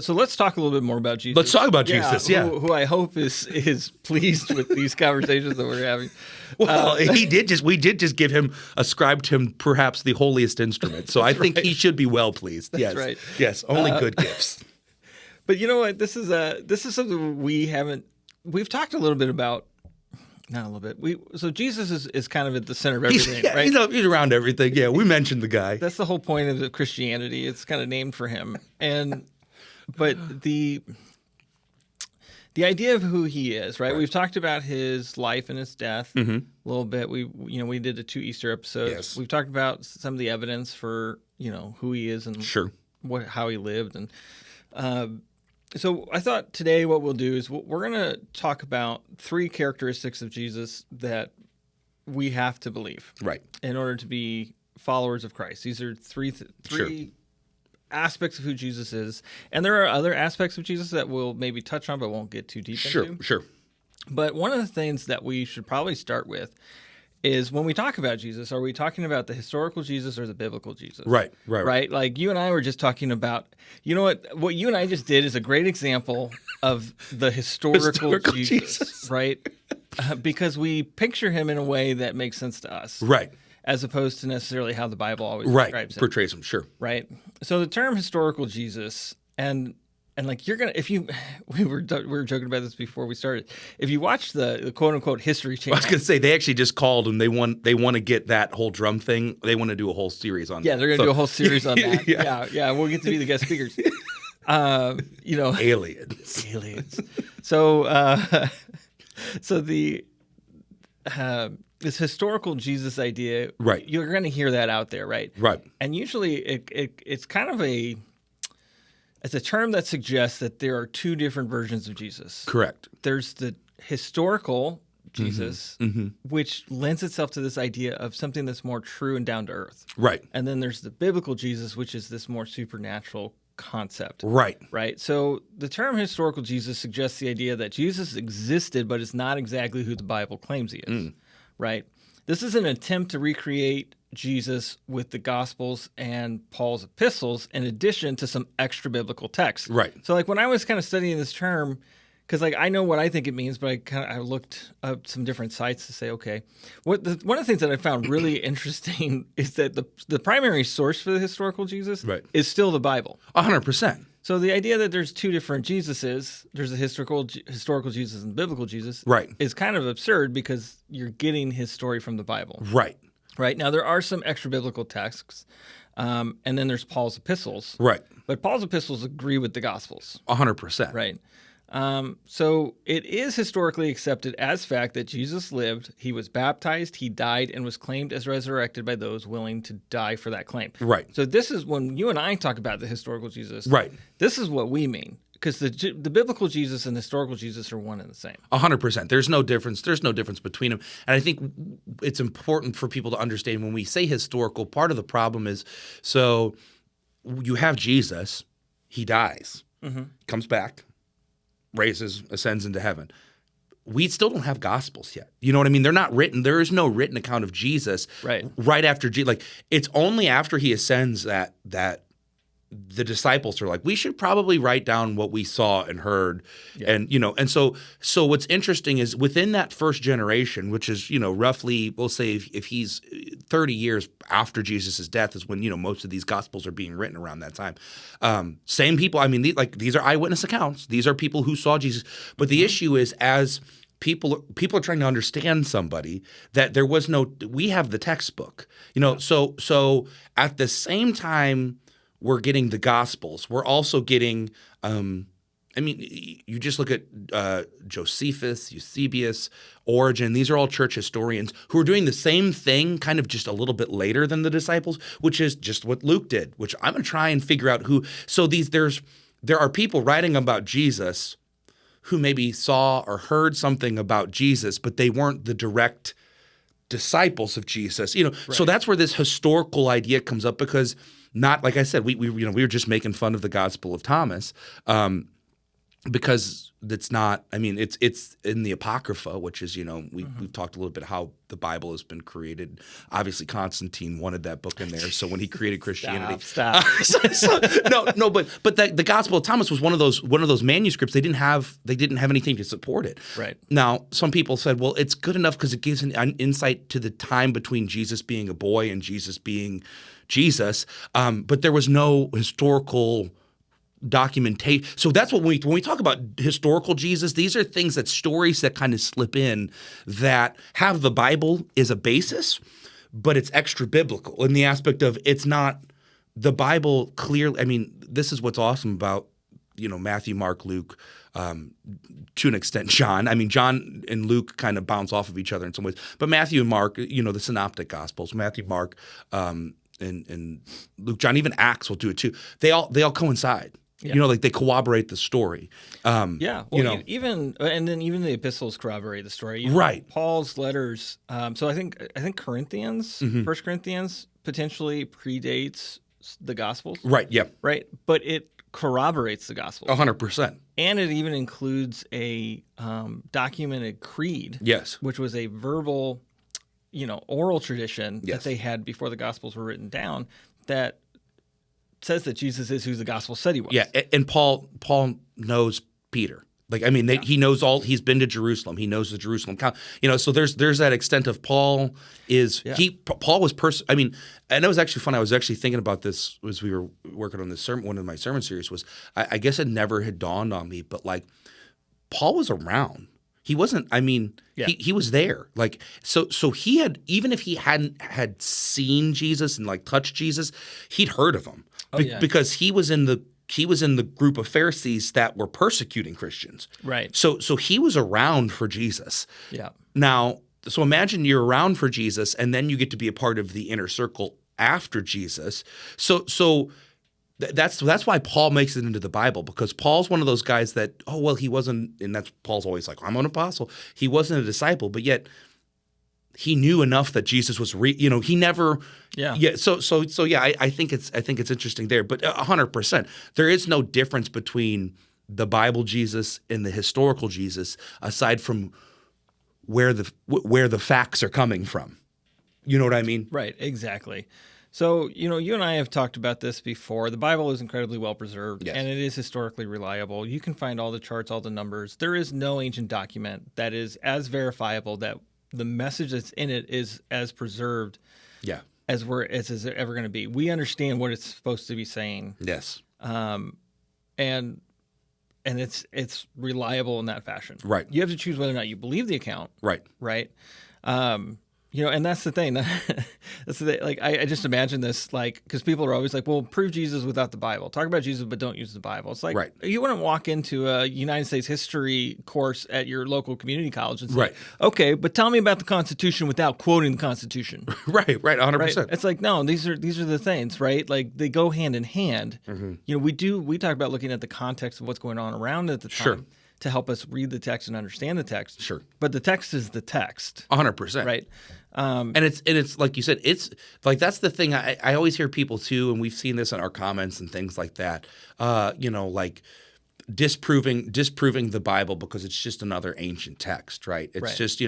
So let's talk a little bit more about Jesus. Let's talk about Jesus, yeah. Who I hope is pleased with these conversations that we're having. Well, we did just ascribe to him perhaps the holiest instrument. So I think he should be well pleased. That's right. Yes, only good gifts. But you know what? This is something we've talked a little bit about. Not a little bit. So Jesus is kind of at the center of everything, right? He's around everything. Yeah, we mentioned the guy. That's the whole point of Christianity. It's kind of named for him. But the idea of who he is, right? We've talked about his life and his death a little bit. We did the 2 Easter episodes. Yes. We've talked about some of the evidence for who he is and how he lived, and so I thought today what we'll do is we're going to talk about 3 characteristics of Jesus that we have to believe, right, in order to be followers of Christ. These are three aspects of who Jesus is, and there are other aspects of Jesus that we'll maybe touch on but won't get too deep into. Sure. But one of the things that we should probably start with is when we talk about Jesus, are we talking about the historical Jesus or the biblical Jesus? Right. Like you and I were just talking about, what you and I just did is a great example of the historical Jesus, right? Because we picture him in a way that makes sense to us. Right. As opposed to necessarily how the Bible always describes him. Portrays him, sure. Right. So the term historical Jesus, and like we were joking about this before we started. If you watch the quote unquote History Channel, I was going to say they actually just called and they want to get that whole drum thing. They want to do a whole series on that. Yeah, they're going to do a whole series on that. Yeah. We'll get to be the guest speakers. Aliens. So the this historical Jesus idea, right? You're going to hear that out there, right? Right. And usually it's kind of it's a term that suggests that there are 2 different versions of Jesus. Correct. There's the historical Jesus, which lends itself to this idea of something that's more true and down to earth. Right. And then there's the biblical Jesus, which is this more supernatural concept. Right. So the term historical Jesus suggests the idea that Jesus existed, but is not exactly who the Bible claims he is. Right. This is an attempt to recreate Jesus with the Gospels and Paul's epistles, in addition to some extra biblical texts. Right. So, like when I was kind of studying this term, because like I know what I think it means, but I looked up some different sites to say, okay, one of the things that I found really interesting is that the primary source for the historical Jesus is still the Bible. 100%. So the idea that there's 2 different Jesuses, there's a historical Jesus and the biblical Jesus, is kind of absurd because you're getting his story from the Bible. Right. Now, there are some extra biblical texts, and then there's Paul's epistles. Right. But Paul's epistles agree with the Gospels. 100%. Right. So it is historically accepted as fact that Jesus lived, he was baptized, he died, and was claimed as resurrected by those willing to die for that claim. Right. So this is when you and I talk about the historical Jesus. Right. This is what we mean. Because the biblical Jesus and the historical Jesus are one and the same. 100%. There's no difference. There's no difference between them. And I think it's important for people to understand when we say historical, part of the problem is, so you have Jesus, he dies, comes back, ascends into heaven. We still don't have Gospels yet. You know what I mean? They're not written. There is no written account of Jesus right after Jesus. Like, it's only after he ascends that the disciples are like, we should probably write down what we saw and heard. And, and so what's interesting is within that first generation, which is, roughly, we'll say if he's 30 years after Jesus' death is when, most of these Gospels are being written around that time. Same people. I mean, these are eyewitness accounts. These are people who saw Jesus. But the issue is, as people are trying to understand somebody, that there was we have the textbook, so at the same time, we're getting the Gospels. We're also getting, you just look at Josephus, Eusebius, Origen. These are all church historians who are doing the same thing kind of just a little bit later than the disciples, which is just what Luke did, which I'm going to try and figure out who. So there are people writing about Jesus who maybe saw or heard something about Jesus, but they weren't the direct disciples of Jesus. So that's where this historical idea comes up, because not, like I said, we were just making fun of the Gospel of Thomas. because it's not. I mean, it's in the Apocrypha, which is we've talked a little bit how the Bible has been created. Obviously, Constantine wanted that book in there, so when he created Christianity, Stop. no, but the Gospel of Thomas was one of those manuscripts. They didn't have anything to support it. Right. Now, some people said, well, it's good enough because it gives an insight to the time between Jesus being a boy and Jesus being Jesus, but there was no historical documentation. So that's what when we talk about historical Jesus, these are things stories that kind of slip in that have the Bible as a basis, but it's extra biblical in the aspect of it's not the Bible clearly. I mean, this is what's awesome about Matthew, Mark, Luke, to an extent John. I mean, John and Luke kind of bounce off of each other in some ways, but Matthew and Mark, the synoptic gospels, Matthew, Mark, and Luke, John, even Acts will do it too. They all coincide. Yeah. Like they corroborate the story. Yeah. Well, even the epistles corroborate the story. Right. Paul's letters. So I think Corinthians, 1 Corinthians, potentially predates the Gospels. Right. Yeah. Right. But it corroborates the Gospels. 100%. And it even includes a documented creed. Yes. Which was a verbal, oral tradition Yes. that they had before the Gospels were written down that says that Jesus is who the Gospel said he was. Yeah, and Paul knows Peter. Like, I mean, he knows all. He's been to Jerusalem. He knows the Jerusalem. So there's that extent of Paul is Paul was I mean, and it was actually fun. I was actually thinking about this as we were working on this sermon. One of my sermon series was I guess it never had dawned on me, but like Paul was around. He wasn't. I mean, he was there. Like so he had, even if he hadn't had seen Jesus and like touched Jesus, he'd heard of him because he was in the group of Pharisees that were persecuting Christians. Right. So he was around for Jesus. Yeah. Now, so imagine you're around for Jesus, and then you get to be a part of the inner circle after Jesus. So that's why Paul makes it into the Bible, because Paul's one of those guys that, he wasn't, and that's Paul's always like, I'm an apostle. He wasn't a disciple, but yet he knew enough that Jesus was he never. Yeah. Yeah. So I think it's interesting there, but 100%, there is no difference between the Bible Jesus and the historical Jesus, aside from where the facts are coming from. You know what I mean? Right. Exactly. So, you and I have talked about this before. The Bible is incredibly well preserved, and it is historically reliable. You can find all the charts, all the numbers. There is no ancient document that is as verifiable that the message that's in it is as preserved as it's ever going to be. We understand what it's supposed to be saying. Yes. And it's reliable in that fashion. Right. You have to choose whether or not you believe the account. Right. Right. And that's the thing. That's the thing. Like, I just imagine this, like, because people are always like, well, prove Jesus without the Bible. Talk about Jesus, but don't use the Bible. It's like, you wouldn't walk into a United States history course at your local community college and say, okay, but tell me about the Constitution without quoting the Constitution. Right, 100%. Right? It's like, no, these are the things, right? Like, they go hand in hand. Mm-hmm. We talk about looking at the context of what's going on around at the time to help us read the text and understand the text. Sure. But the text is the text. 100%. Right. And it's like you said, it's like, that's the thing. I always hear people too, and we've seen this in our comments and things like that, like disproving the Bible because it's just another ancient text, right? It's just,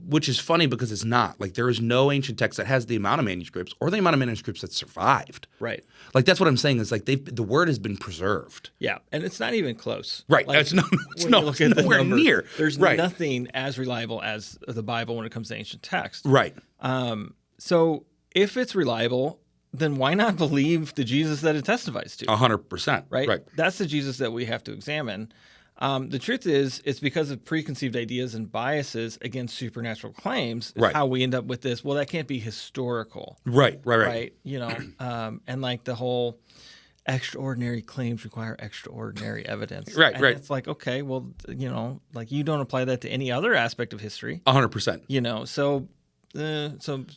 which is funny because it's not. Like, there is no ancient text that has the amount of manuscripts or the amount of manuscripts that survived. Right. Like, that's what I'm saying is, like, the word has been preserved. Yeah, and it's not even close. Right. Like, it's nowhere near. There's nothing as reliable as the Bible when it comes to ancient text. Right. So if it's reliable, then why not believe the Jesus that it testifies to? 100%. Right. That's the Jesus that we have to examine. The truth is, it's because of preconceived ideas and biases against supernatural claims how we end up with this. Well, that can't be historical. Right. And like the whole extraordinary claims require extraordinary evidence. Right. It's like, okay, well, like, you don't apply that to any other aspect of history. 100%. So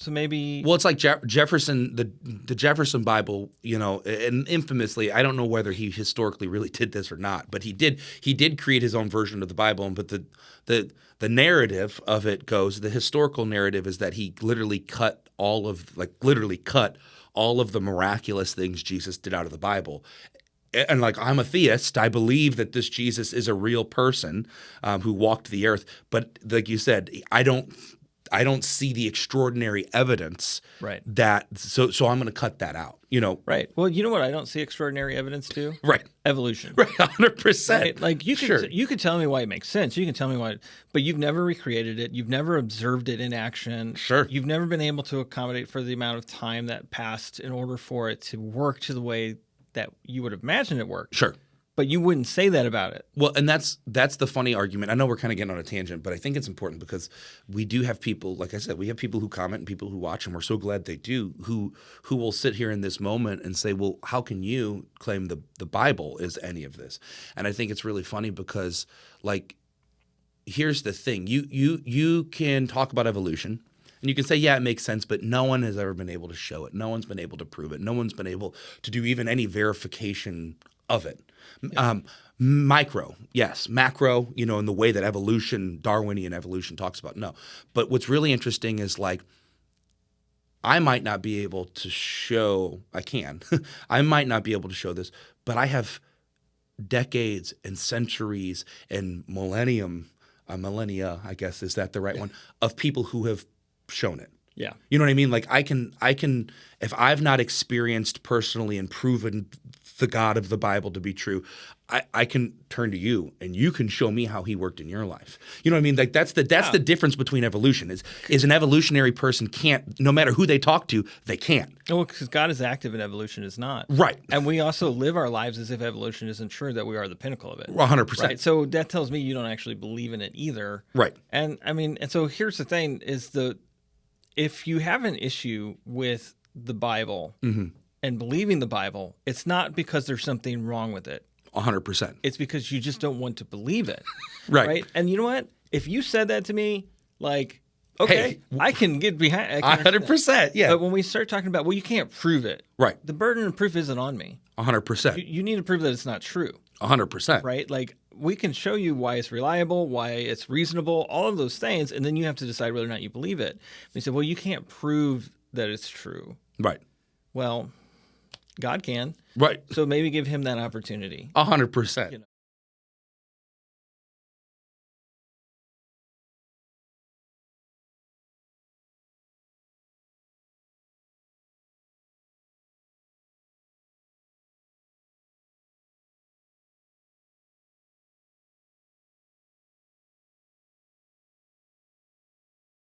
maybe. Well, it's like Jefferson, the Jefferson Bible, and infamously, I don't know whether he historically really did this or not, but he did create his own version of the Bible. But the narrative of it goes, the historical narrative is that he literally cut all of the miraculous things Jesus did out of the Bible. and like I'm a theist. I believe that this Jesus is a real person who walked the earth. But like you said, I don't see the extraordinary evidence Right. that so I'm going to cut that out. Right. Well, you know what I don't see extraordinary evidence to? Right. Evolution. Right. 100%. Right? Like you could tell me why it makes sense. You can tell me why, but you've never recreated it. You've never observed it in action. Sure. You've never been able to accommodate for the amount of time that passed in order for it to work to the way that you would imagine it worked. Sure. But you wouldn't say that about it. Well, and that's the funny argument. I know we're kind of getting on a tangent, but I think it's important because we do have people, like I said, we have people who comment and people who watch, and we're so glad they do, who will sit here in this moment and say, well, how can you claim the Bible is any of this? And I think it's really funny because, like, here's the thing. You can talk about evolution. And you can say, yeah, it makes sense, but no one has ever been able to show it. No one's been able to prove it. No one's been able to do even any verification of it. Yeah. Micro, yes. Macro, in the way that evolution, Darwinian evolution talks about, no. But what's really interesting is like, I might not be able to show, I might not be able to show this, but I have decades and centuries and millennia, I guess, is that the right one, of people who have shown it. Yeah. You know what I mean? Like I can, if I've not experienced personally and proven the God of the Bible to be true, I can turn to you and you can show me how he worked in your life. You know what I mean? Like that's the difference between evolution is an evolutionary person can't, no matter who they talk to, they can't. Well, because God is active and evolution is not. Right. And we also live our lives as if evolution isn't true, that we are the pinnacle of it. 100%. Right. So that tells me you don't actually believe in it either. Right. And I mean, and so here's the thing is if you have an issue with the Bible and believing the Bible, it's not because there's something wrong with it. 100%. It's because you just don't want to believe it. Right. And you know what? If you said that to me, like, okay, I can get behind. 100%. Yeah. But when we start talking about, well, you can't prove it. Right. The burden of proof isn't on me. 100%. You need to prove that it's not true. 100%. Right? Like, we can show you why it's reliable, why it's reasonable, all of those things, and then you have to decide whether or not you believe it. We said, well, you can't prove that it's true. Right. Well, God can. Right. So maybe give him that opportunity. 100%.